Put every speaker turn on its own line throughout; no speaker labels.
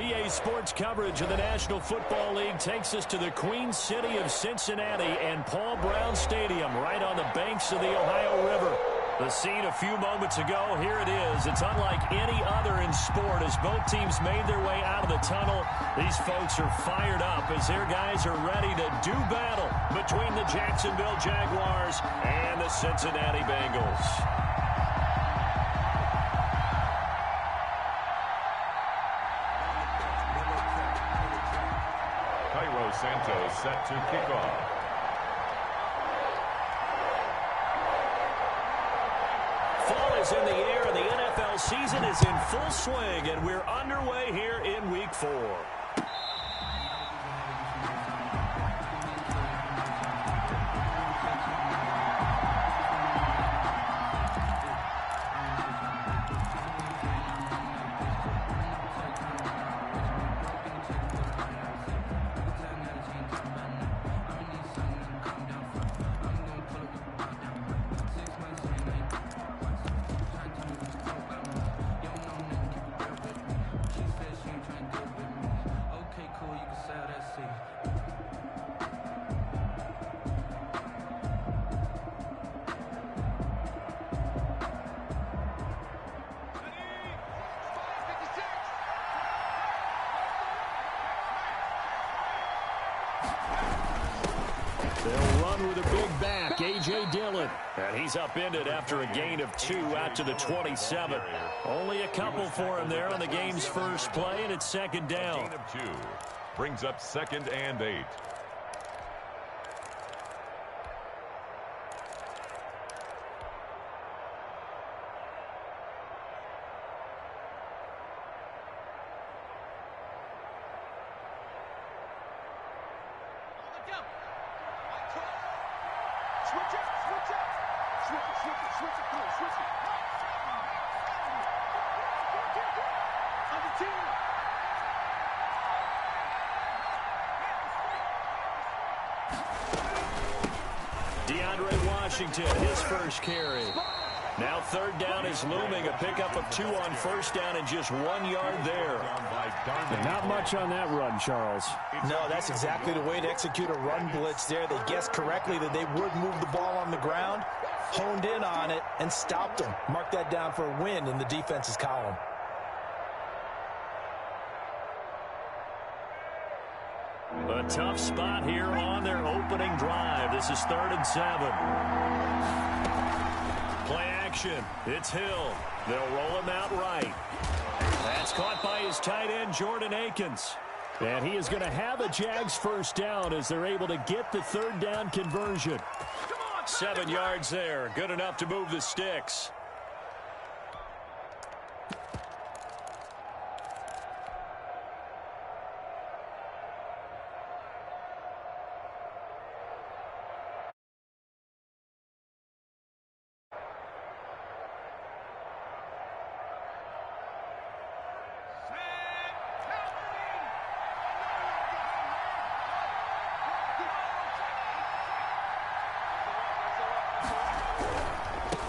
EA Sports coverage of the National Football League takes us to the Queen City of Cincinnati and Paul Brown Stadium right on the banks of the Ohio River. The scene a few moments ago, here it is. It's unlike any other in sport as both teams made their way out of the tunnel. These folks are fired up as their guys are ready to do battle between the Jacksonville Jaguars and the Cincinnati Bengals.
Santos set to kick off.
Fall is in the air and the NFL season is in full swing, and we're underway here in Week 4. They'll run with a big back, A.J. Dillon. And he's upended after a gain of 2 out to the 27. Only a couple for him there on the game's first play, and it's second down.
A gain of 2 brings up 2nd and 8.
Washington, his first carry. Now 3rd down is looming. A pickup of 2 on 1st down and just 1 yard there.
And not much on that run, Charles.
No, that's exactly the way to execute a run blitz there. They guessed correctly that they would move the ball on the ground, honed in on it, and stopped them. Mark that down for a win in the defense's column.
A tough spot here on their opening drive. This is 3rd and 7. Play action. It's Hill. They'll roll him out right. That's caught by his tight end, Jordan Akins. And he is going to have a Jags first down as they're able to get the 3rd down conversion. 7 yards there. Good enough to move the sticks.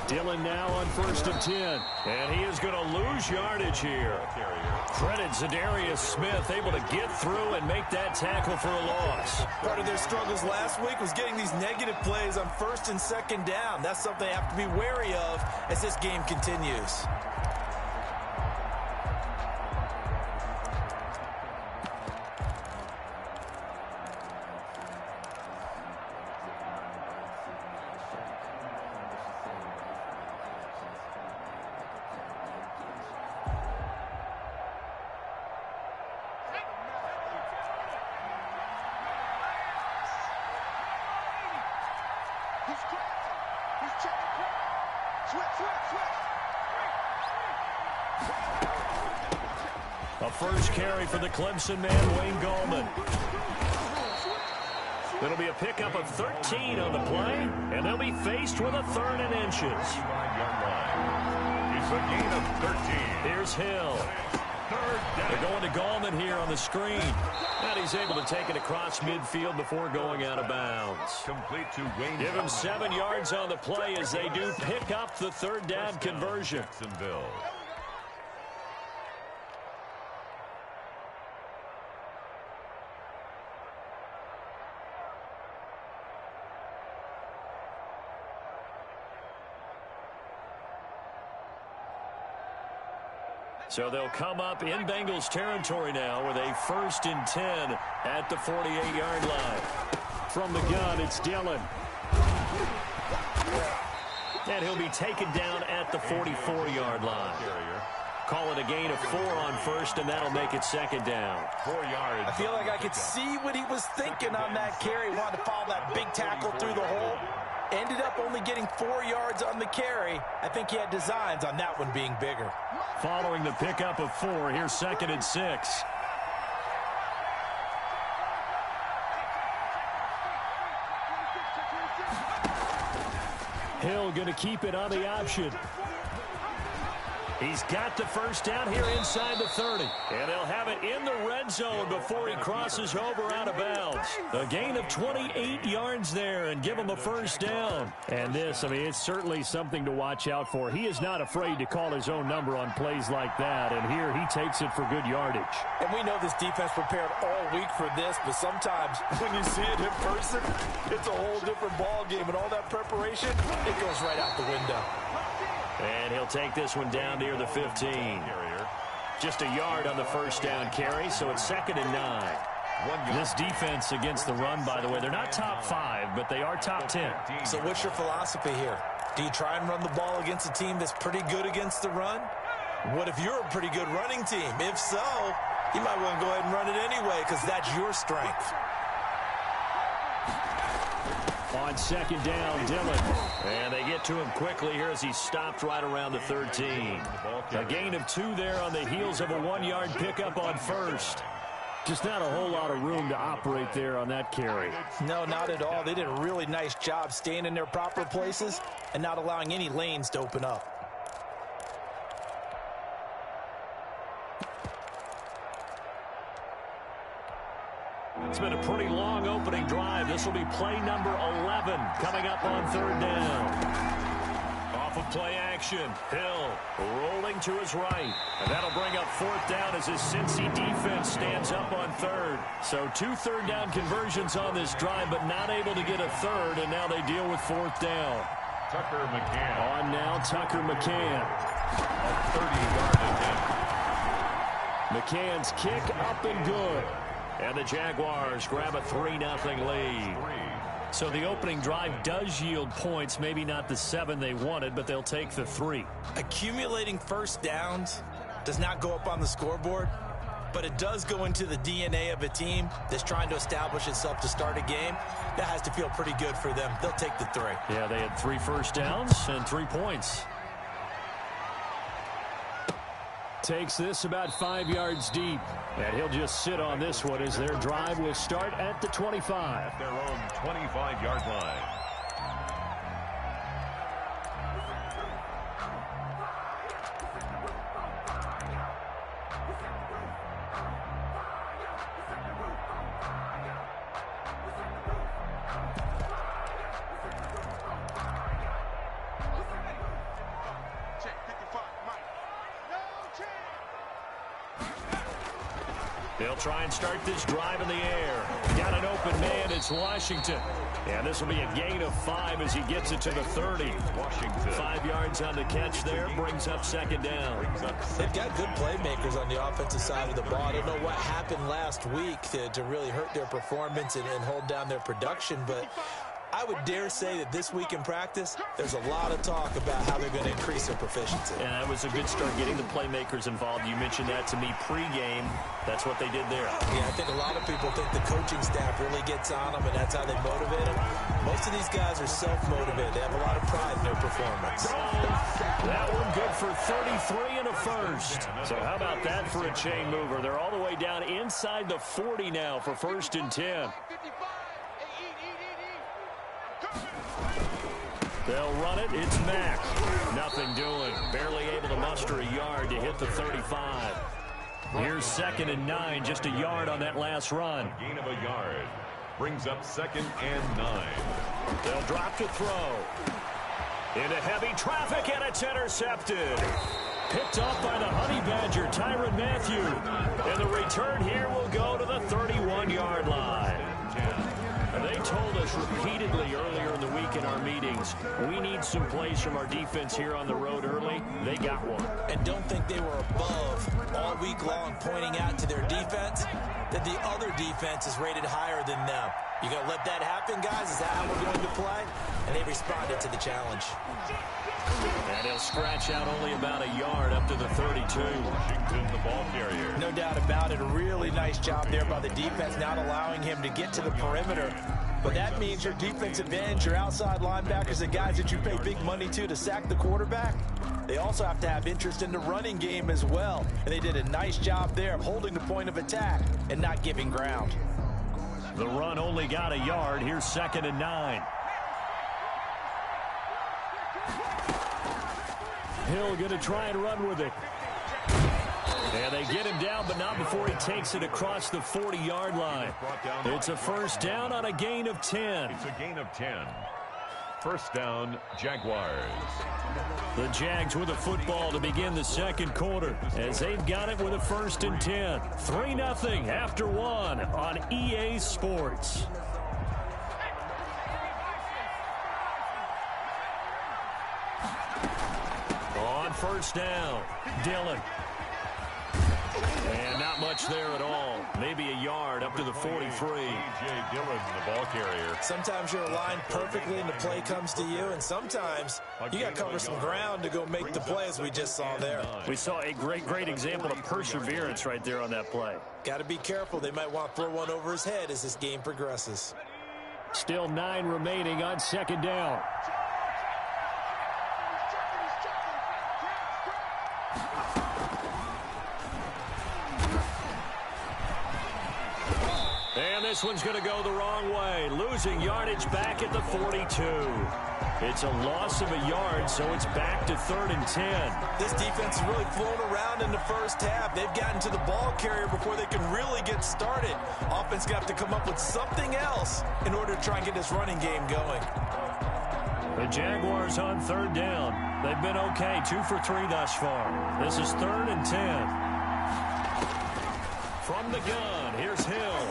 Dillon now on 1st and 10. And he is going to lose yardage here. Credit Zadarius Smith able to get through and make that tackle for a loss.
Part of their struggles last week was getting these negative plays on 1st and 2nd down. That's something they have to be wary of as this game continues.
A first carry for the Clemson man, Wayne Gallman. It'll be a pickup of 13 on the play, and they'll be faced with a 3rd and inches.
It's a gain of 13.
Here's Hill. They're going to Gallman here on the screen. And he's able to take it across midfield before going out of bounds.
Complete to Wayne.
Give him 7 yards on the play as they do pick up the 3rd down conversion.
Jacksonville.
So they'll come up in Bengals territory now with a 1st and 10 at the 48-yard line.
From the gun, it's Dillon.
And he'll be taken down at the 44-yard line. Call it a gain of 4 on 1st, and that'll make it 2nd down.
4 yards.
I feel like I could see what he was thinking on that carry. Wanted to follow that big tackle through the hole. Ended up only getting 4 yards on the carry. I think he had designs on that one being bigger.
Following the pickup of 4, here's 2nd and 6.
Hill going to keep it on the option.
He's got the 1st down here inside the 30. And they'll have it in the red zone before he crosses over out of bounds. A gain of 28 yards there and give him a 1st down.
And this, I mean, it's certainly something to watch out for. He is not afraid to call his own number on plays like that. And here he takes it for good yardage.
And we know this defense prepared all week for this, but sometimes when you see it in person, it's a whole different ball game. And all that preparation, it goes right out the window.
And he'll take this one down near the 15. Just a yard on the 1st down carry, so it's 2nd and 9. This defense against the run, by the way, they're not top 5, but they are top 10.
So what's your philosophy here? Do you try and run the ball against a team that's pretty good against the run? What if you're a pretty good running team? If so, you might want to go ahead and run it anyway because that's your strength.
On 2nd down, Dillon.
And they get to him quickly here as he stopped right around the 13. A gain of 2 there on the heels of a 1-yard pickup on 1st.
Just not a whole lot of room to operate there on that carry.
No, not at all. They did a really nice job staying in their proper places and not allowing any lanes to open up.
It's been a pretty long opening drive. This will be play number 11 coming up on 3rd down. Off of play action, Hill rolling to his right. And that'll bring up 4th down as his Cincy defense stands up on 3rd. So 2 3rd down conversions on this drive, but not able to get a 3rd, and now they deal with 4th down.
Tucker McCann.
On now, Tucker McCann.
A 30-yard attempt.
McCann's kick up and good.
And the Jaguars grab a 3-0 lead. So the opening drive does yield points, maybe not the 7 they wanted, but they'll take the 3.
Accumulating 1st downs does not go up on the scoreboard, but it does go into the DNA of a team that's trying to establish itself to start a game. That has to feel pretty good for them. They'll take the 3.
Yeah, they had 3 1st downs and 3 points.
Takes this about 5 yards deep. And he'll just sit on this one as their drive will start at the 25.
Their own 25-yard line.
They'll try and start this drive in the air. Got an open man. It's Washington. And this will be a gain of 5 as he gets it to the 30.
Washington.
5 yards on the catch there. Brings up 2nd down.
They've got good playmakers on the offensive side of the ball. I don't know what happened last week to really hurt their performance and hold down their production, but I would dare say that this week in practice, there's a lot of talk about how they're going to increase their proficiency.
And that was a good start getting the playmakers involved. You mentioned that to me pregame. That's what they did there.
Yeah, I think a lot of people think the coaching staff really gets on them, and that's how they motivate them. Most of these guys are self-motivated. They have a lot of pride in their performance.
That one good for 33 and a 1st. So how about that for a chain mover? They're all the way down inside the 40 now for 1st and 10. They'll run it. It's Mack. Nothing doing. Barely able to muster a yard to hit the 35. Here's 2nd and 9. Just a yard on that last run.
Gain of a yard. Brings up 2nd and 9.
They'll drop to throw. Into heavy traffic, and it's intercepted. Picked off by the Honey Badger, Tyrann Mathieu. And the return here will go to the 31-yard line. They told us this repeatedly earlier in the week in our meetings. We need some plays from our defense here on the road early. They got one.
And don't think they were above all week long pointing out to their defense that the other defense is rated higher than them. You going to let that happen, guys? Is that how we're going to play? And they responded to the challenge.
And he'll scratch out only about a yard up to the 32.
Washington, the ball carrier.
No doubt about it. A really nice job there by the defense, not allowing him to get to the perimeter. But that means your defensive ends, your outside linebackers, the guys that you pay big money to sack the quarterback, they also have to have interest in the running game as well. And they did a nice job there of holding the point of attack and not giving ground.
The run only got a yard. Here's 2nd and 9.
Hill going to try and run with it.
And they get him down, but not before he takes it across the 40-yard line. It's a first down on a gain of 10.
It's a gain of 10. First down, Jaguars.
The Jags with a football to begin the second quarter as they've got it with a 1st and 10. 3-0 after 1 on EA Sports. On first down, Dillon. And not much there at all. Maybe a yard up to the 43.
A.J. Dillon, the ball carrier.
Sometimes you're aligned perfectly and the play comes to you, and sometimes you got to cover some ground to go make the play, as we just saw there.
We saw a great example of perseverance right there on that play.
Got to be careful. They might want to throw one over his head as this game progresses.
Still 9 remaining on 2nd down.
And this one's going to go the wrong way. Losing yardage back at the 42. It's a loss of a yard, so it's back to 3rd and 10.
This defense has really flown around in the first half. They've gotten to the ball carrier before they can really get started. Offense going to have to come up with something else in order to try and get this running game going.
The Jaguars on 3rd down. They've been okay, 2 for 3 thus far. This is 3rd and 10. From the gun, here's Hill.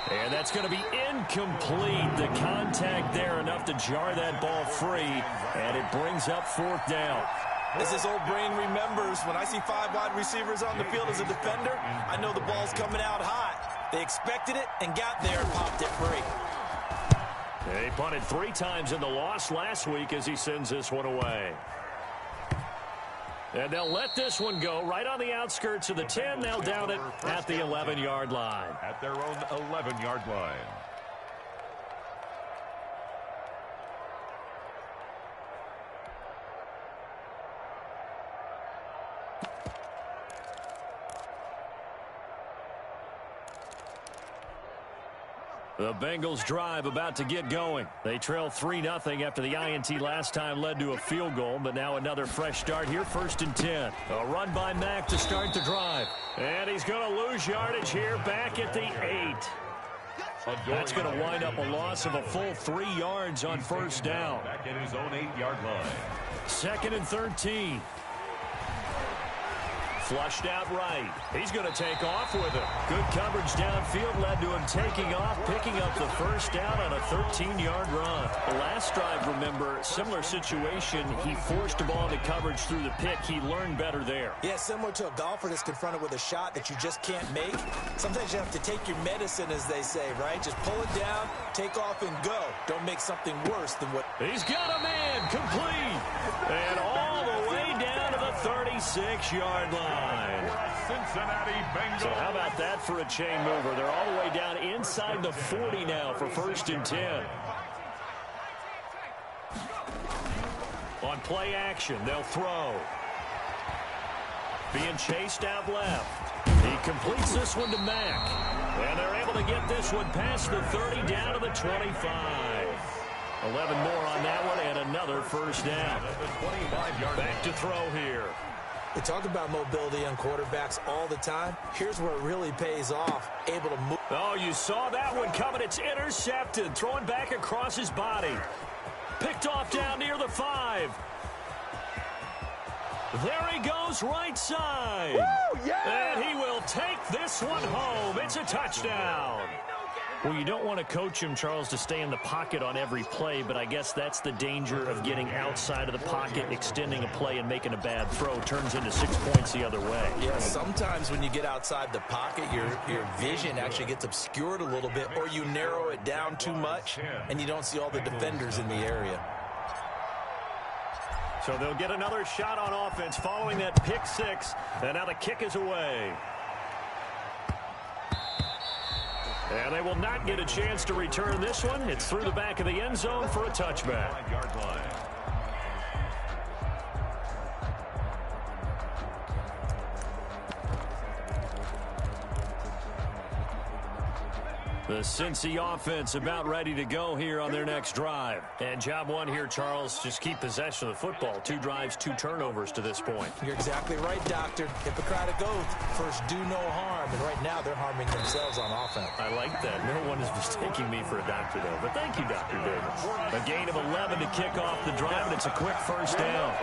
And that's going to be incomplete. The contact there enough to jar that ball free, and it brings up 4th down.
As this old brain remembers, when I see 5 wide receivers on the field as a defender, I know the ball's coming out hot. They expected it and got there and popped it free.
They punted 3 times in the loss last week as he sends this one away. And they'll let this one go right on the outskirts of the 10. They'll down it at the 11-yard line.
At their own 11-yard line.
The Bengals drive about to get going. They trail 3-0 after the INT last time led to a field goal, but now another fresh start here, 1st and 10. A run by Mack to start the drive. And he's going to lose yardage here back at the 8. That's going to wind up a loss of a full 3 yards on first down.
Back at his own 8-yard line.
2nd and 13. Flushed out right. He's going to take off with it. Good coverage downfield led to him taking off, picking up the first down on a 13-yard run. The last drive, remember, similar situation. He forced the ball into coverage through the pick. He learned better there.
Yeah, similar to a golfer that's confronted with a shot that you just can't make. Sometimes you have to take your medicine, as they say, right? Just pull it down, take off, and go. Don't make something worse than what...
He's got a man complete. And all the way down to the 36-yard line.
Cincinnati Bengals.
So how about that for a chain mover? They're all the way down inside the 40 now for 1st and 10. On play action, they'll throw. Being chased out left. He completes this one to Mack. And they're able to get this one past the 30 down to the 25. 11 more on that one and another first down. Back to throw here.
We talk about mobility on quarterbacks all the time. Here's where it really pays off. Able to move.
Oh, you saw that one coming. It's intercepted. Throwing back across his body. Picked off down near the 5. There he goes right side.
Woo, yeah!
And he will take this one home. It's a touchdown. Well, you don't want to coach him, Charles, to stay in the pocket on every play, but I guess that's the danger of getting outside of the pocket, extending a play, and making a bad throw. Turns into 6 points the other way.
Yeah, sometimes when you get outside the pocket, your vision actually gets obscured a little bit, or you narrow it down too much, and you don't see all the defenders in the area.
So they'll get another shot on offense following that pick six, and now the kick is away. And they will not get a chance to return this one. It's through the back of the end zone for a touchback. The Cincy offense about ready to go here on their next drive. And job one here, Charles, just keep possession of the football. 2 drives, 2 turnovers to this point.
You're exactly right, Doctor. Hippocratic oath. First, do no harm. And right now, they're harming themselves on offense.
I like that. No one is mistaking me for a doctor, though. But thank you, Dr. Davis. A gain of 11 to kick off the drive, and it's a quick first down.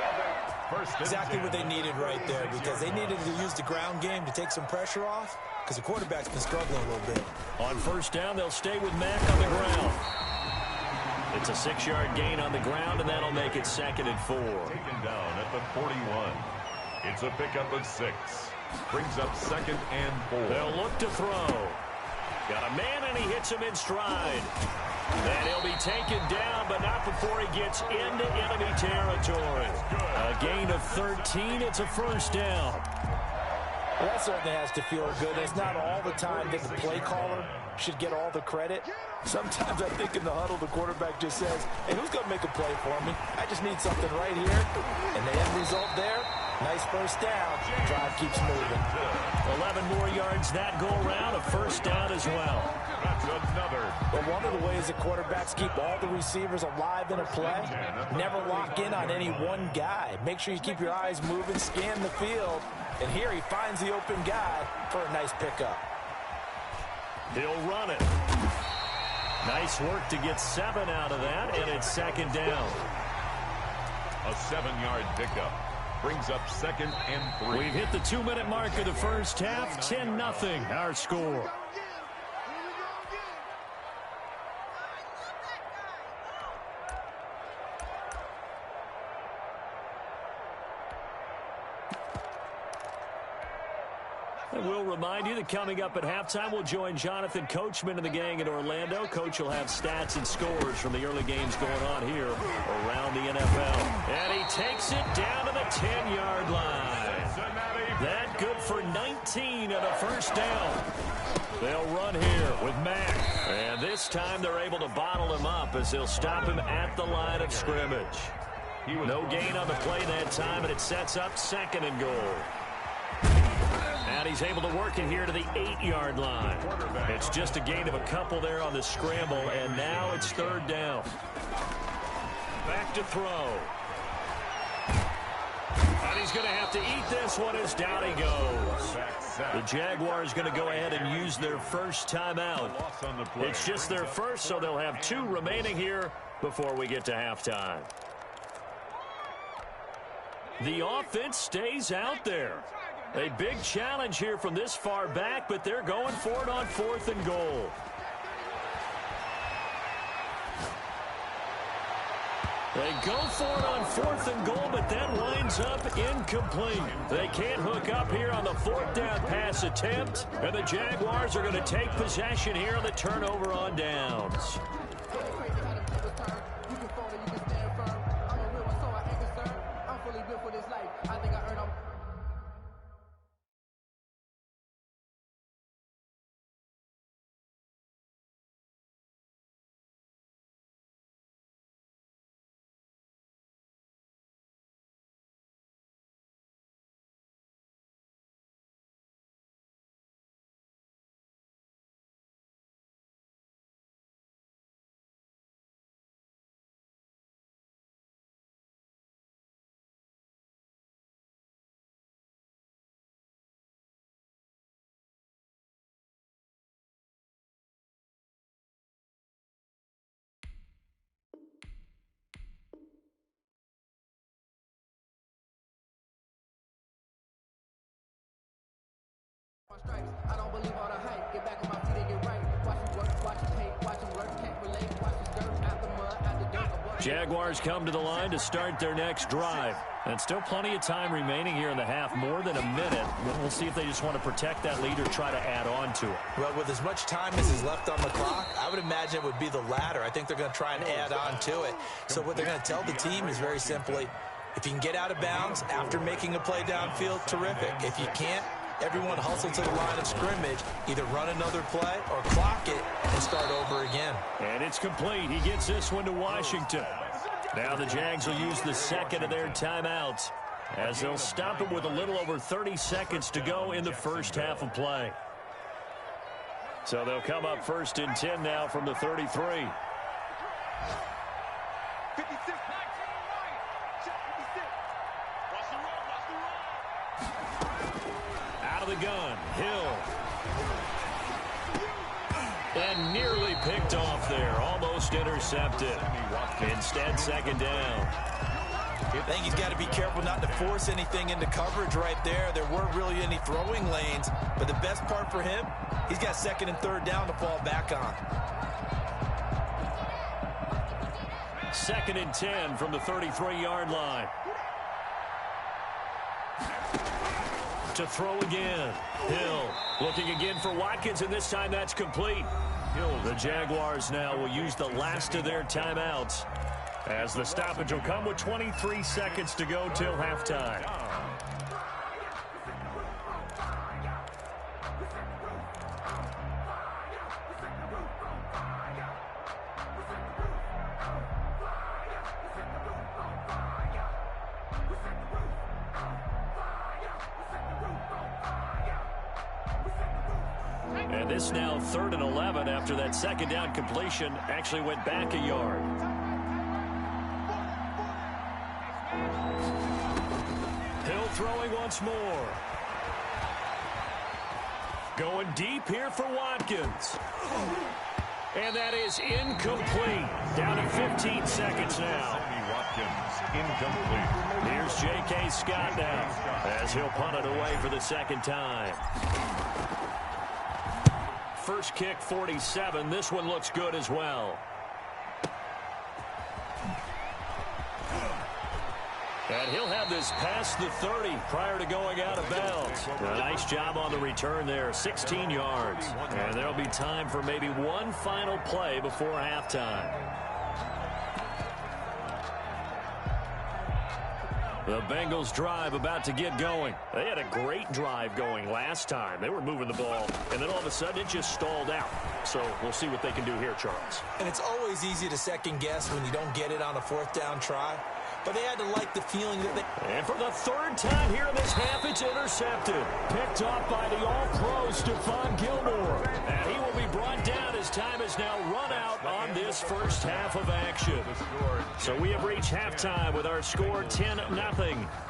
Exactly what they needed right there, because they needed to use the ground game to take some pressure off, because the quarterback's been struggling a little bit.
On first down, they'll stay with Mack on the ground. It's a 6-yard gain on the ground, and that'll make it 2nd and 4.
Taken down at the 41. It's a pickup of 6. Brings up 2nd and 4.
They'll look to throw. Got a man, and he hits him in stride. And he'll be taken down, but not before he gets into enemy territory. A gain of 13. It's a first down.
Well, that certainly has to feel good. It's not all the time that the play caller should get all the credit. Sometimes I think in the huddle, the quarterback just says, hey, who's going to make a play for me? I just need something right here. And the end result there, nice first down. Drive keeps moving.
11 more yards that go around. A first down as well.
That's another.
But one of the ways the quarterbacks keep all the receivers alive in a play, never lock in on any one guy. Make sure you keep your eyes moving, scan the field. And here he finds the open guy for a nice pickup.
He'll run it. Nice work to get 7 out of that, and it's 2nd down.
A 7-yard pickup. Brings up 2nd and 3.
We've hit the 2-minute mark of the first half. 10-0 our score. And we'll remind you that coming up at halftime, we'll join Jonathan Coachman and the gang in Orlando. Coach will have stats and scores from the early games going on here around the NFL. And he takes it down to the 10-yard line. That good for 19 and a first down. They'll run here with Mack. And this time they're able to bottle him up as they'll stop him at the line of scrimmage. No gain on the play that time, and it sets up 2nd and goal. And he's able to work it here to the 8-yard line. It's just a gain of a couple there on the scramble, and now it's 3rd down. Back to throw. And he's going to have to eat this one as down he goes. The Jaguars going to go ahead and use their first timeout. It's just their first, so they'll have 2 remaining here before we get to halftime. The offense stays out there. A big challenge here from this far back, but they're going for it on 4th and goal. They go for it on 4th and goal, but that winds up incomplete. They can't hook up here on the 4th down pass attempt, and the Jaguars are going to take possession here on the turnover on downs.
I don't believe all the hype. Get back on my feet and get right. Watch me work, watch me
Jaguars come to the line to start their next drive. And still plenty of time remaining here in the half, more than a minute. We'll see if they just want to protect that lead or try to add on to it.
Well, with as much time as is left on the clock, I would imagine it would be the latter. I think they're going to try and add on to it. So what they're going to tell the team is very simply, if you can get out of bounds after making a play downfield, terrific. If you can't, everyone hustle to the line of scrimmage, either run another play or clock it and start over again.
And it's complete. He gets this one to Washington. Now the Jags will use the second of their timeouts as they'll stop it with a little over 30 seconds to go in the first half of play. So they'll come up 1st and 10 now from the 33. Out of the gun, Hill. And nearly picked off there, almost intercepted. Instead, second down.
I think he's got to be careful not to force anything into coverage right there. There weren't really any throwing lanes, but the best part for him, he's got 2nd and 3rd down to fall back on.
2nd and 10 from the 33-yard line. To throw again. Hill looking again for Watkins, and this time that's complete. The Jaguars now will use the last of their timeouts as the stoppage will come with 23 seconds to go till halftime. And this now 3rd and 11 after that second down completion actually went back a yard. Hill throwing once more. Going deep here for Watkins. And that is incomplete. Down to 15 seconds now.
Watkins, incomplete.
Here's J.K. Scott now as he'll punt it away for the second time. First kick, 47. This one looks good as well. And he'll have this past the 30 prior to going out of bounds. A nice job on the return there, 16 yards. And there'll be time for maybe one final play before halftime. The Bengals drive about to get going. They had a great drive going last time. They were moving the ball, and then all of a sudden it just stalled out. So we'll see what they can do here, Charles.
And it's always easy to second guess when you don't get it on a 4th down try. But they had to like the feeling that they...
And for the 3rd time here in this half, it's intercepted. Picked off by the All-Pro, Stephon Gilmore. And he will be brought down as time is now run out on this first half of action. So we have reached halftime with our score 10-0.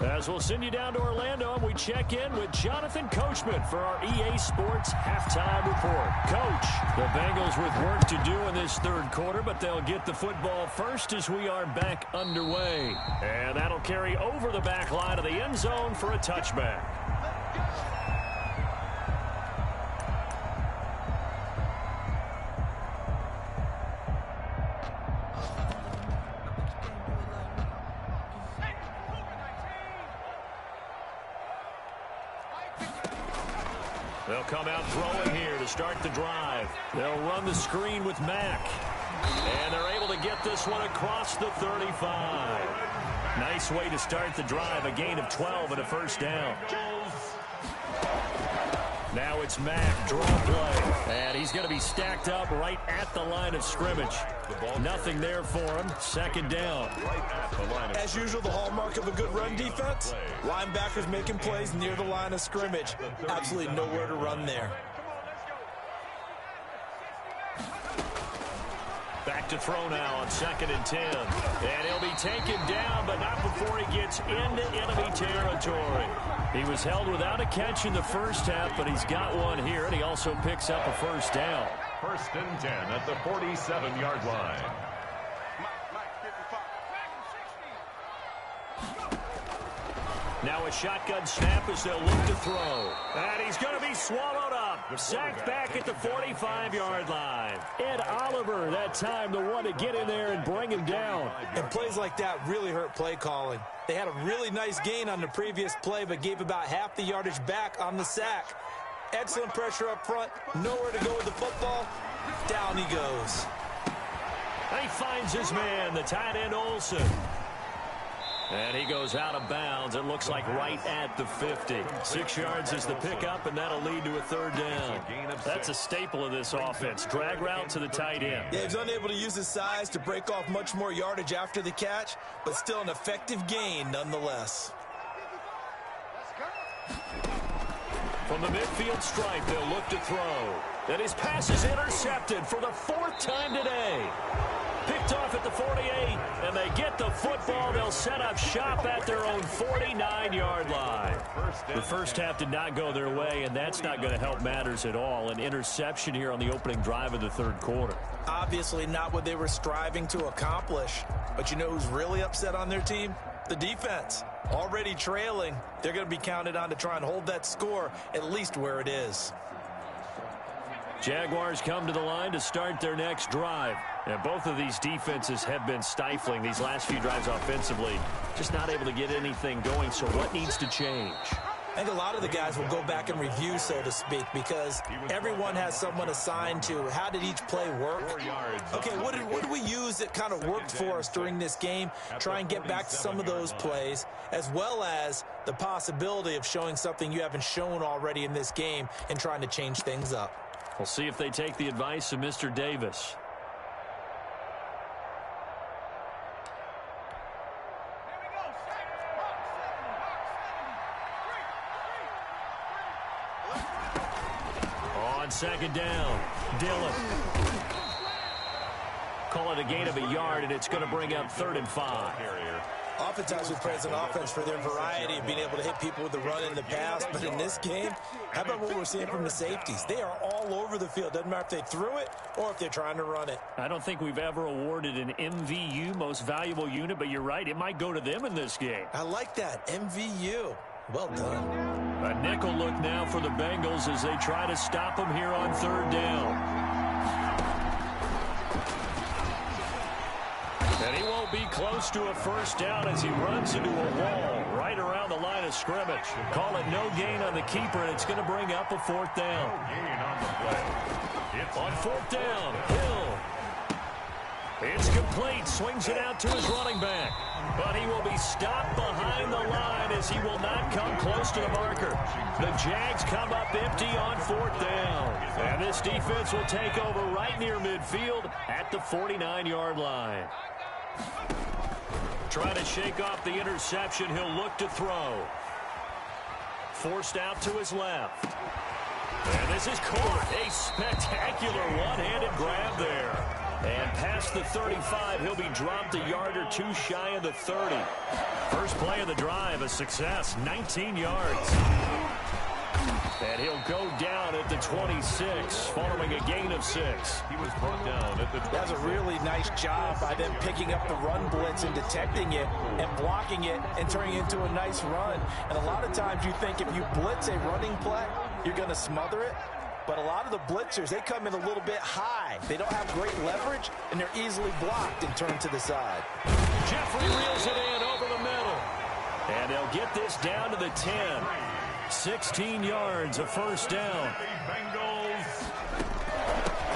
As we'll send you down to Orlando, and we check in with Jonathan Coachman for our EA Sports Halftime Report. Coach, the Bengals with work to do in this 3rd quarter, but they'll get the football first as we are back underway. And that'll carry over the back line of the end zone for a touchback. They'll come out throwing here to start the drive. They'll run the screen with Mack. And they're able to get this one across the 35. Nice way to start the drive. A gain of 12 and a first down. Now it's Mack, draw play. And he's going to be stacked up right at the line of scrimmage. Nothing there for him. Second down.
As usual, the hallmark of a good run defense, linebackers making plays near the line of scrimmage. Absolutely nowhere to run there.
Back to throw now on 2nd and 10. And he'll be taken down, but not before he gets into enemy territory. He was held without a catch in the first half, but he's got one here, and he also picks up a first down.
1st and 10 at the 47-yard line.
Now a shotgun snap as they'll look to throw. And he's going to be swallowed up. Sacked back at the 45-yard line. Ed Oliver, that time, the one to get in there and bring him down.
And plays like that really hurt play calling. They had a really nice gain on the previous play, but gave about half the yardage back on the sack. Excellent pressure up front. Nowhere to go with the football. Down he goes.
He finds his man, the tight end Olsen. And he goes out of bounds. It looks like right at the 50. 6 yards is the pickup, and that'll lead to a third down. That's a staple of this offense. Drag route to the tight end.
Yeah, he's unable to use his size to break off much more yardage after the catch, but still an effective gain nonetheless.
From the midfield stripe, they'll look to throw. And his pass is intercepted for the 4th time today. Picked off at the 48, and they get the football. They'll set up shop at their own 49-yard line. The first half did not go their way, and that's not going to help matters at all. An interception here on the opening drive of the third quarter.
Obviously not what they were striving to accomplish. But you know who's really upset on their team? The defense. Already trailing. They're going to be counted on to try and hold that score at least where it is.
Jaguars come to the line to start their next drive. And both of these defenses have been stifling these last few drives offensively. Just not able to get anything going, so what needs to change?
I think a lot of the guys will go back and review, so to speak, because everyone has someone assigned to how did each play work. Okay, what did we use that kind of worked for us during this game? Try and get back to some of those plays, as well as the possibility of showing something you haven't shown already in this game and trying to change things up.
We'll see if they take the advice of Mr. Davis. On second down, Dillon. Call it a gain of a yard, and it's going to bring up 3rd and 5.
Oftentimes we praise an offense for their variety of being able to hit people with the run in the pass, but in this game, how about what we're seeing from the safeties? They are all over the field. Doesn't matter if they threw it or if they're trying to run it.
I don't think we've ever awarded an MVU, most valuable unit, but you're right, it might go to them in this game.
I like that, MVU. Well done.
A nickel look now for the Bengals as they try to stop them here on 3rd down. And he won't be close to a first down as he runs into a wall right around the line of scrimmage. Call it no gain on the keeper, and it's going to bring up a 4th down.
No gain on the play.
On 4th down, Hill. It's complete. Swings it out to his running back. But he will be stopped behind the line as he will not come close to the marker. The Jags come up empty on 4th down. And this defense will take over right near midfield at the 49-yard line. Trying to shake off the interception. He'll look to throw. Forced out to his left. And this is caught. A spectacular one-handed grab there. And past the 35, he'll be dropped a yard or two shy of the 30. First play of the drive, a success, 19 yards. And he'll go down at the 26, following a gain of 6.
He was brought down at the 26.
That's a really nice job by them picking up the run blitz and detecting it and blocking it and turning it into a nice run. And a lot of times you think if you blitz a running play, you're going to smother it. But a lot of the blitzers, they come in a little bit high. They don't have great leverage, and they're easily blocked and turned to the side.
Jeffrey reels it in over the middle. And they'll get this down to the 10. 16 yards, a first down.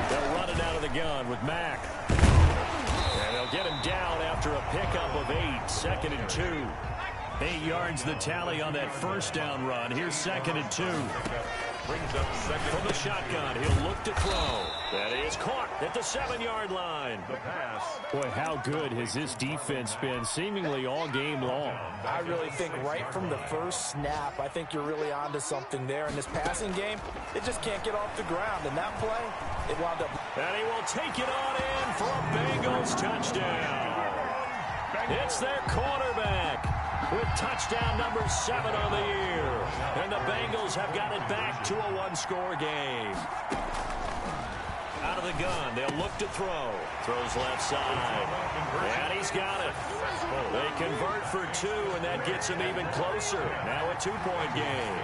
They'll run it out of the gun with Mack. And they'll get him down after a pickup of 8, 2nd and 2. 8 yards the tally on that first down run. Here's 2nd and 2.
Brings up 2nd.
From the shotgun, he'll look to throw. That is caught at the 7-yard line.
The pass.
Boy, how good has this defense been seemingly all game long?
I really think right from the first snap, I think you're really onto something there. In this passing game, it just can't get off the ground. And that play, it wound up.
And he will take it on in for a Bengals touchdown. It's their quarterback with touchdown number 7 on the year. And the Bengals have got it back to a 1-score game. Out of the gun, they'll look to throw. Throws left side. And he's got it. They convert for 2, and that gets him even closer. Now a 2-point game.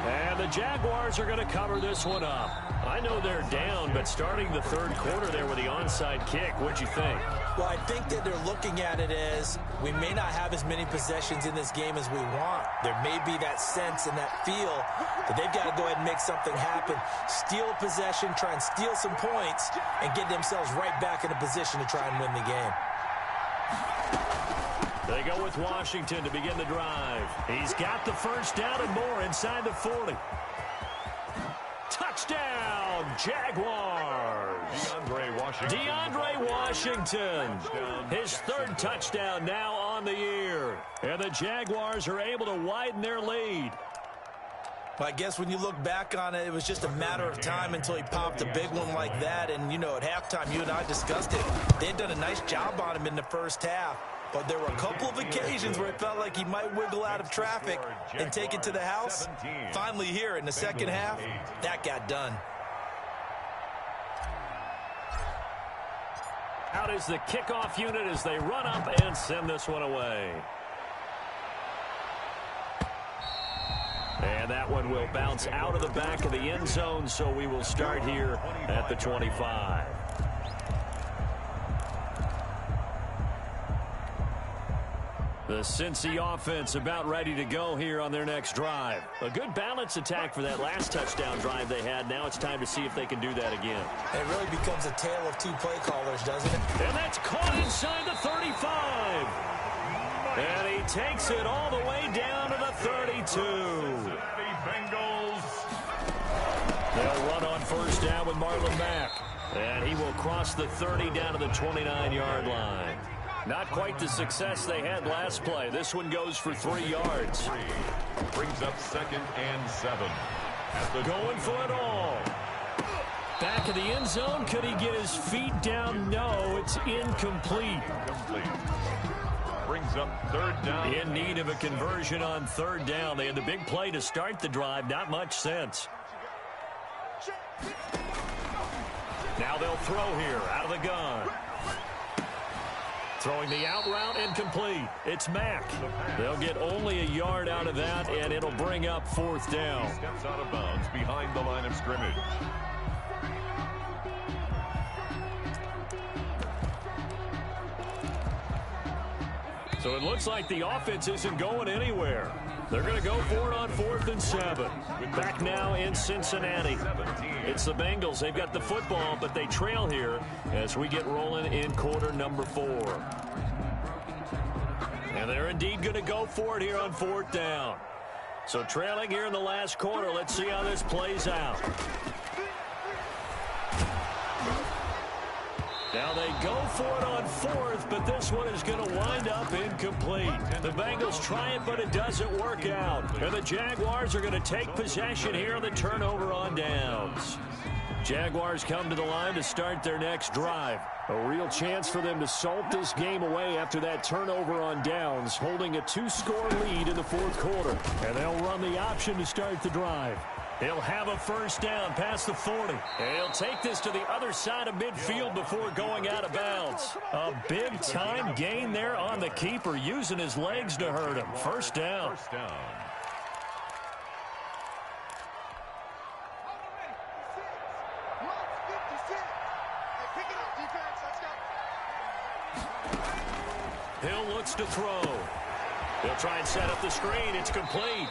And the Jaguars are going to cover this one up. I know they're down, but starting the third quarter there with the onside kick, what'd you think?
Well, I think that they're looking at it as we may not have as many possessions in this game as we want. There may be that sense and that feel that they've got to go ahead and make something happen. Steal a possession, try and steal some points, and get themselves right back in a position to try and win the game.
They go with Washington to begin the drive. He's got the first down and more inside the 40. Touchdown, Jaguars. DeAndre Washington. His third touchdown now on the year. And the Jaguars are able to widen their lead.
I guess when you look back on it, it was just a matter of time until he popped a big one like that. And, you know, at halftime, you and I discussed it. They had done a nice job on him in the first half. But there were a couple of occasions where it felt like he might wiggle out of traffic and take it to the house. Finally here in the second half, that got done.
Out is the kickoff unit as they run up and send this one away. And that one will bounce out of the back of the end zone, so we will start here at the 25. The Cincy offense about ready to go here on their next drive. A good balance attack for that last touchdown drive they had. Now it's time to see if they can do that again.
It really becomes a tale of two play callers, doesn't it?
And that's caught inside the 35. And he takes it all the way down to the 32. They'll run on first down with Marlon Mack. And he will cross the 30 down to the 29-yard line. Not quite the success they had last play. This one goes for 3 yards.
Brings up 2nd and 7.
Going for it all. Back of the end zone. Could he get his feet down? No, it's incomplete.
Brings up 3rd down.
In need of a conversion on 3rd down. They had the big play to start the drive. Not much sense. Now they'll throw here out of the gun. Throwing the out route incomplete. It's Mack. They'll get only a yard out of that, and it'll bring up 4th down.
Steps out of bounds behind the line of scrimmage.
So it looks like the offense isn't going anywhere. They're going to go for it on 4th and 7. Back now in Cincinnati. It's the Bengals. They've got the football, but they trail here as we get rolling in quarter number 4. And they're indeed going to go for it here on 4th down. So trailing here in the last quarter. Let's see how this plays out. Now they go for it on 4th, but this one is going to wind up incomplete. The Bengals try it, but it doesn't work out. And the Jaguars are going to take possession here on the turnover on downs. Jaguars come to the line to start their next drive. A real chance for them to salt this game away after that turnover on downs, holding a 2-score lead in the 4th quarter. And they'll run the option to start the drive. He'll have a first down past the 40. And he'll take this to the other side of midfield before going out of bounds. A big-time gain there on the keeper, using his legs to hurt him. First down. Hill looks to throw. He'll try and set up the screen. It's complete.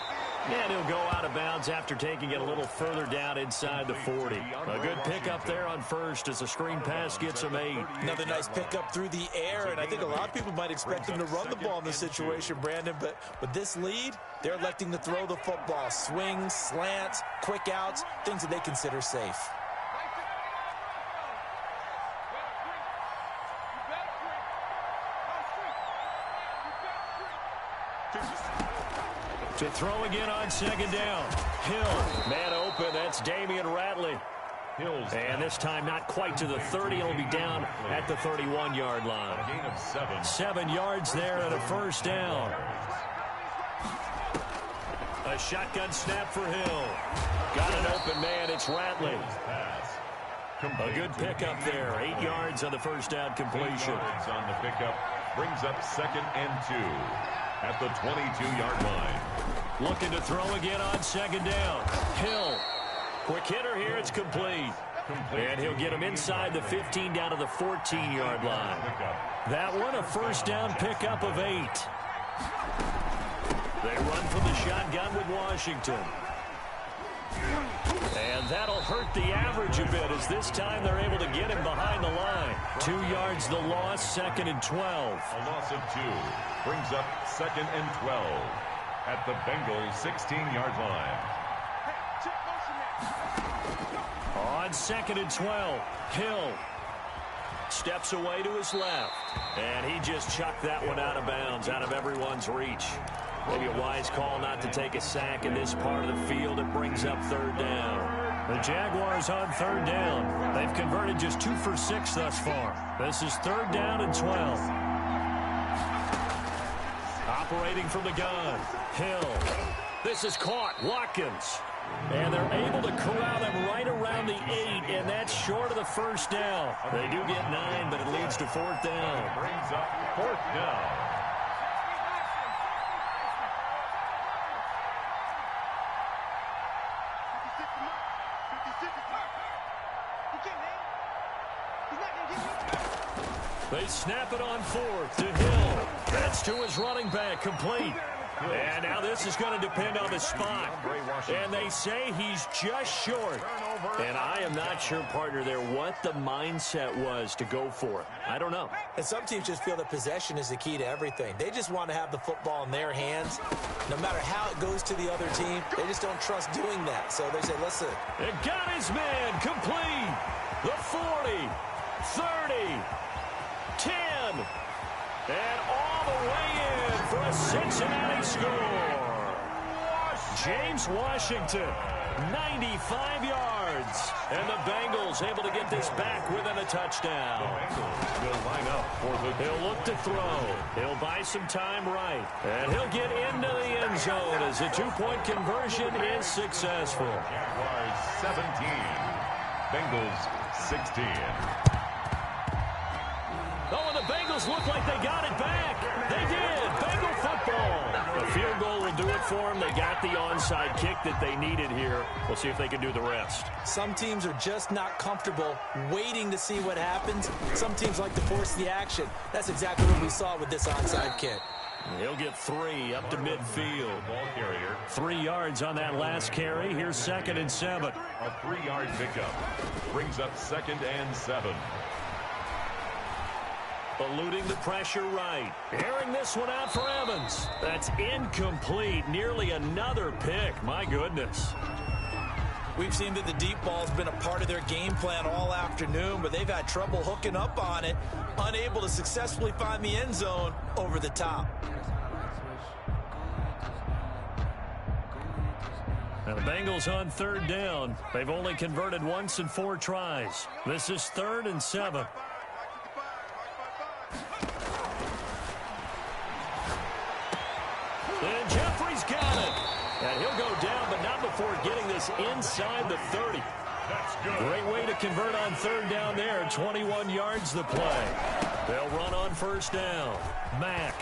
And he'll go out of bounds after taking it a little further down inside the 40. A good pickup there on first as the screen pass gets him 8.
Another nice pickup through the air, and I think a lot of people might expect them to run the ball in this situation, Brandon, but with this lead, they're electing to throw the football. Swings, slants, quick outs, things that they consider safe.
To throw again on 2nd down. Hill, man open. That's Damian Ratley. And this time not quite to the 30. It'll be down at the 31-yard line.
A gain of 7.
7 yards there and a first down. A shotgun snap for Hill. Got an open man. It's Ratley. A good pickup there. 8 yards on the first down completion.
8 yards on the pickup. Brings up 2nd and 2 at the 22-yard line.
Looking to throw again on second down. Hill. Quick hitter here. It's complete. And he'll get him inside the 15 down to the 14-yard line. That one a first down pickup of 8. They run from the shotgun with Washington. And that'll hurt the average a bit as this time they're able to get him behind the line. 2 yards the loss, 2nd and 12.
A loss of 2 brings up 2nd and 12 at the Bengals 16-yard line.
On 2nd and 12, Hill steps away to his left. And he just chucked that one out of bounds, out of everyone's reach. Maybe a wise call not to take a sack in this part of the field. It brings up 3rd down. The Jaguars on 3rd down. They've converted just 2 for 6 thus far. This is 3rd down and 12. Operating from the gun, Hill. This is caught, Watkins. And they're able to corral them right around the 8, and that's short of the first down. They do get 9, but it leads to 4th down.
Brings up 4th down.
They snap it on 4th to Hill. That's to his running back, complete. And now this is going to depend on the spot. And they say he's just short. And I am not sure, partner, there what the mindset was to go for it. I don't know.
And some teams just feel that possession is the key to everything. They just want to have the football in their hands. No matter how it goes to the other team, they just don't trust doing that. So they say, listen.
It got his man, complete. The 40, 30, 10, and all the way in for a Cincinnati score. James Washington, 95 yards. And the Bengals able to get this back within a touchdown.
The Bengals will line up for the...
He'll look to throw. He'll buy some time right. And he'll get into the end zone as the 2-point conversion is successful.
Jaguars 17, Bengals 16.
Oh, and the Bengals look like they got it back. They did. Bengal football. A field goal will do it for them. They got the onside kick that they needed here. We'll see if they can do the rest.
Some teams are just not comfortable waiting to see what happens. Some teams like to force the action. That's exactly what we saw with this onside kick.
He'll get 3 up to midfield.
Ball carrier.
3 yards on that last carry. Here's 2nd and 7.
A 3-yard pickup brings up 2nd and 7.
Eluding the pressure right. Airing this one out for Evans. That's incomplete. Nearly another pick. My goodness.
We've seen that the deep ball's been a part of their game plan all afternoon, but they've had trouble hooking up on it, unable to successfully find the end zone over the top.
Now the Bengals on 3rd down. They've only converted once in 4 tries. This is 3rd and 7. And Jeffrey's got it. And he'll go down, but not before getting this inside the 30.
That's good.
Great way to convert on 3rd down there. 21 yards the play. They'll run on 1st down. Mack.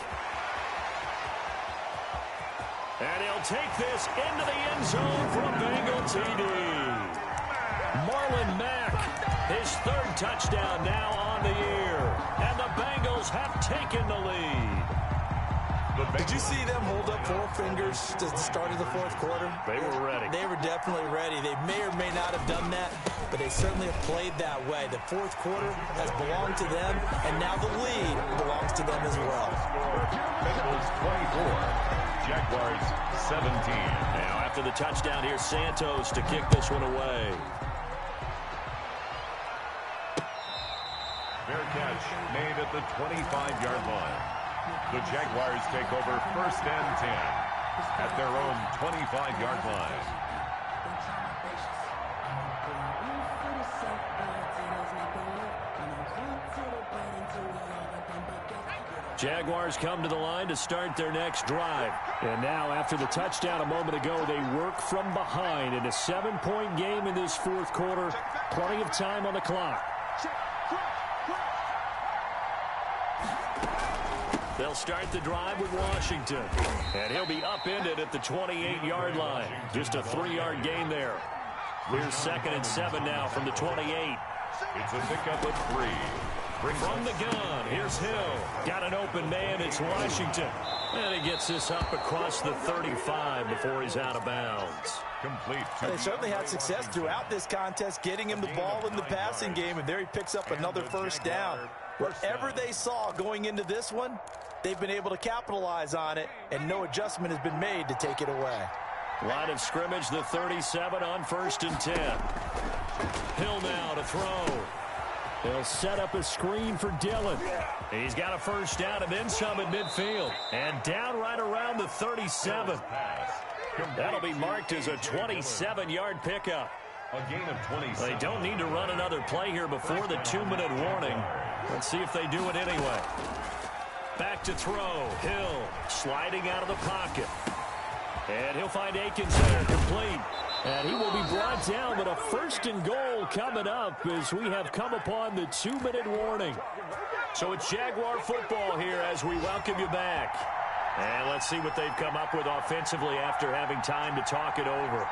And he'll take this into the end zone for a Bengal TD. Marlon Mack, his 3rd touchdown now on the year. And the Bengals have taken the lead.
Did you see them hold up 4 fingers at the start of the 4th quarter?
They were ready.
They were definitely ready. They may or may not have done that, but they certainly have played that way. The 4th quarter has belonged to them, and now the lead belongs to them as well.
Bengals 24, Jaguars 17.
Now after the touchdown, here's Santos to kick this one away.
Fair catch made at the 25-yard line. The Jaguars take over 1st and 10 at their own 25-yard line.
Jaguars come to the line to start their next drive. And now after the touchdown a moment ago, they work from behind in a 7-point game in this 4th quarter. Plenty of time on the clock. They'll start the drive with Washington. And he'll be upended at the 28-yard line. Just a 3-yard gain there. Here's 2nd and 7 now from the 28.
It's a pickup of 3.
From the gun, here's Hill. Got an open man, it's Washington. And he gets this up across the 35 before he's out of bounds.
Complete.
They certainly had success throughout this contest, getting him the ball in the passing game, and there he picks up another first down. Whatever they saw going into this one, they've been able to capitalize on it, and no adjustment has been made to take it away.
Line of scrimmage, the 37 on 1st and 10. Hill now to throw. They'll set up a screen for Dillon. He's got a first down and then some at midfield. And down right around the 37. That'll be marked as a 27-yard pickup.
A gain of 27.
They don't need to run another play here before the 2-minute warning. Let's see if they do it anyway. Back to throw. Hill sliding out of the pocket. And he'll find Akins there, complete. And he will be brought down, but a 1st and goal coming up as we have come upon the 2-minute warning. So it's Jaguar football here as we welcome you back. And let's see what they've come up with offensively after having time to talk it over.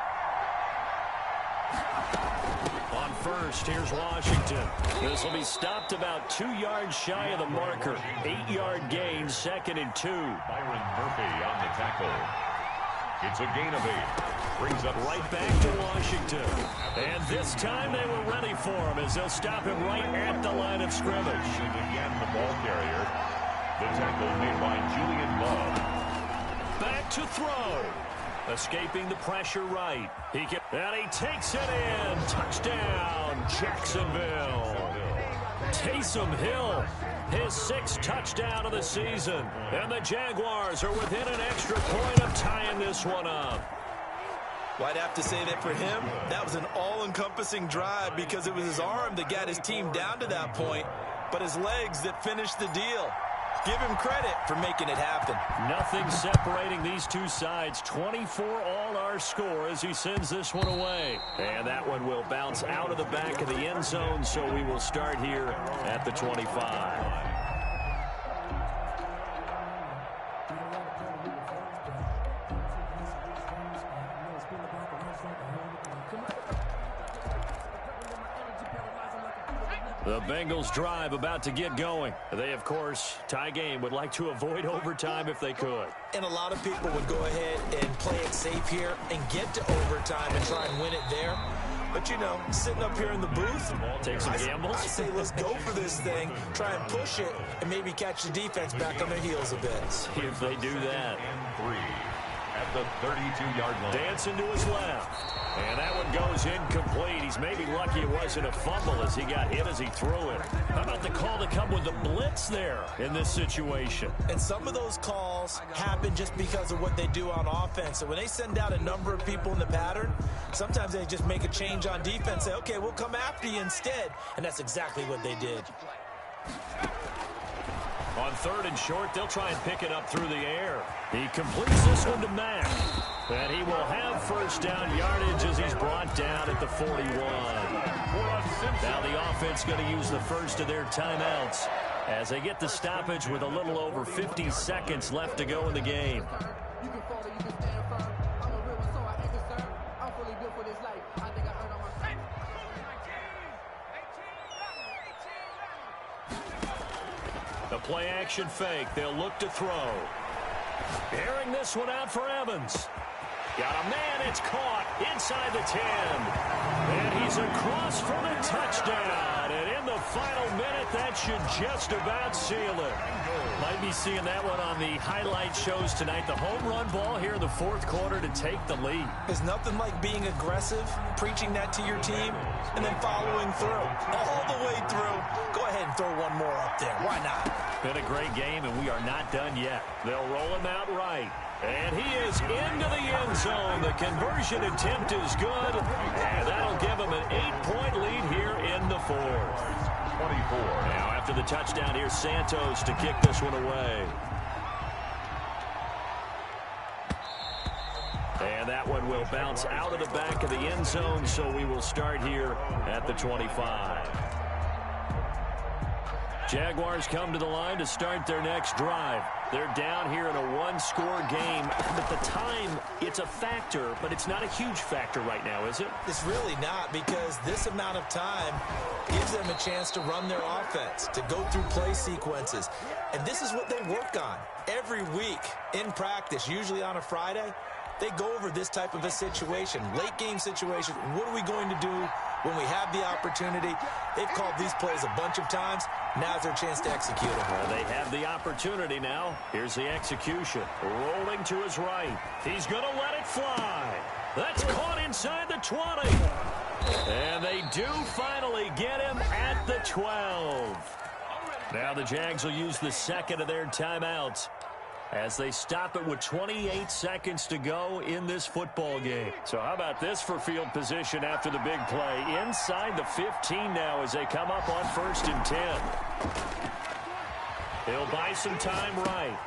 On first, here's Washington. This will be stopped about 2 yards shy of the marker. 8-yard gain, 2nd and 2.
Byron Murphy on the tackle. It's a gain of 8. Brings up
right back to Washington. And this time they were ready for him as they'll stop him right at the line of scrimmage.
And again, the ball carrier. The tackle made by Julian Love.
Back to throw. Escaping the pressure right. And he takes it in. Touchdown, Jacksonville. Taysom Hill, his 6th touchdown of the season. And the Jaguars are within an extra point of tying this one up.
Well, I'd have to say that for him, that was an all-encompassing drive because it was his arm that got his team down to that point, but his legs that finished the deal. Give him credit for making it happen.
Nothing separating these two sides. 24 all our score as he sends this one away. And that one will bounce out of the back of the end zone, so we will start here at the 25. The Bengals drive about to get going. They, of course, tie game, would like to avoid overtime if they could.
And a lot of people would go ahead and play it safe here and get to overtime and try and win it there. But, you know, sitting up here in the booth,
take some gambles.
I say let's go for this thing, try and push it, and maybe catch the defense back on their heels a bit.
See if they do that.
And 3 at the 32-yard line.
Dancing to his left. And that one goes incomplete. He's maybe lucky it wasn't a fumble as he got hit as he threw it. How about the call to come with the blitz there in this situation?
And some of those calls happen just because of what they do on offense. So when they send out a number of people in the pattern, sometimes they just make a change on defense, say, okay, we'll come after you instead. And that's exactly what they did.
On 3rd and short, they'll try and pick it up through the air. He completes this one to Mack. And he will have first down yardage as he's brought down at the 41. Now the offense going to use the first of their timeouts as they get the stoppage with a little over 50 seconds left to go in the game. The play action fake. They'll look to throw. Airing this one out for Evans. Got a man, it's caught inside the 10. And he's across for the touchdown. And in the final minute, that should just about seal it. Might be seeing that one on the highlight shows tonight. The home run ball here in the 4th quarter to take the lead.
There's nothing like being aggressive, preaching that to your team, and then following through. All the way through. Go ahead and throw one more up there. Why not?
Been a great game, and we are not done yet. They'll roll him out right. And he is into the end zone. The conversion attempt is good. And that'll give him an 8-point lead here in the 4th.
24.
Now after the touchdown, here's Santos to kick this one away. And that one will bounce out of the back of the end zone, so we will start here at the 25. Jaguars come to the line to start their next drive. They're down here in a one-score game. But the time, it's a factor, but it's not a huge factor right now, is it?
It's really not, because this amount of time gives them a chance to run their offense, to go through play sequences. And this is what they work on every week in practice, usually on a Friday. They go over this type of a situation, late game situation. What are we going to do when we have the opportunity? They've called these plays a bunch of times. Now's their chance to execute them.
Well, they have the opportunity now. Here's the execution. Rolling to his right. He's going to let it fly. That's caught inside the 20. And they do finally get him at the 12. Now the Jags will use the second of their timeouts as they stop it with 28 seconds to go in this football game. So how about this for field position after the big play? Inside the 15 now as they come up on 1st and 10. He'll buy some time right.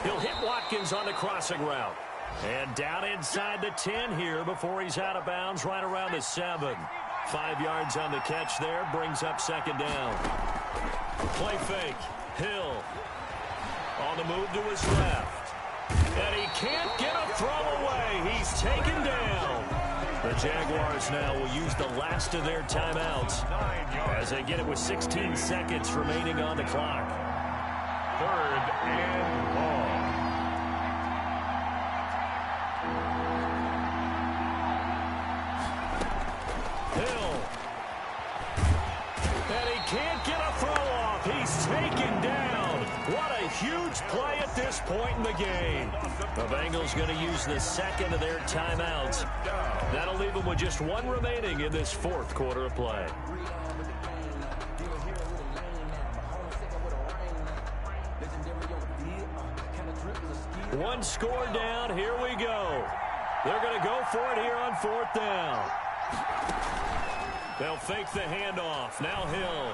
He'll hit Watkins on the crossing route. And down inside the 10 here before he's out of bounds right around the 7. 5 yards on the catch there, brings up 2nd down. Play fake. Hill on the move to his left. And he can't get a throw away. He's taken down. The Jaguars now will use the last of their timeouts as they get it with 16 seconds remaining on the clock.
3rd and long.
Hill. And he can't get a throw off. He's taken down. What a huge play at this point in the game. The Bengals going to use the second of their timeouts. That'll leave them with just one remaining in this 4th quarter of play. One score down. Here we go. They're going to go for it here on 4th down. They'll fake the handoff. Now Hill.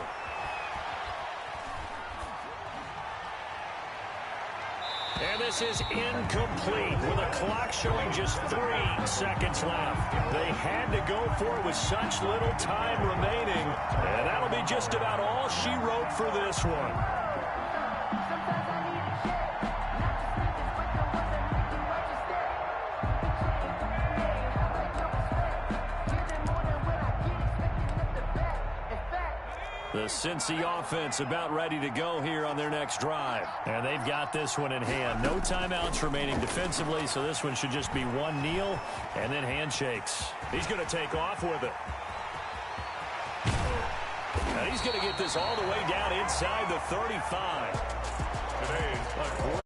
And this is incomplete with a clock showing just 3 seconds left. They had to go for it with such little time remaining. And that'll be just about all she wrote for this one. The Cincy offense about ready to go here on their next drive. And they've got this one in hand. No timeouts remaining defensively, so this one should just be one kneel and then handshakes. He's going to take off with it. And he's going to get this all the way down inside the 35.
Today's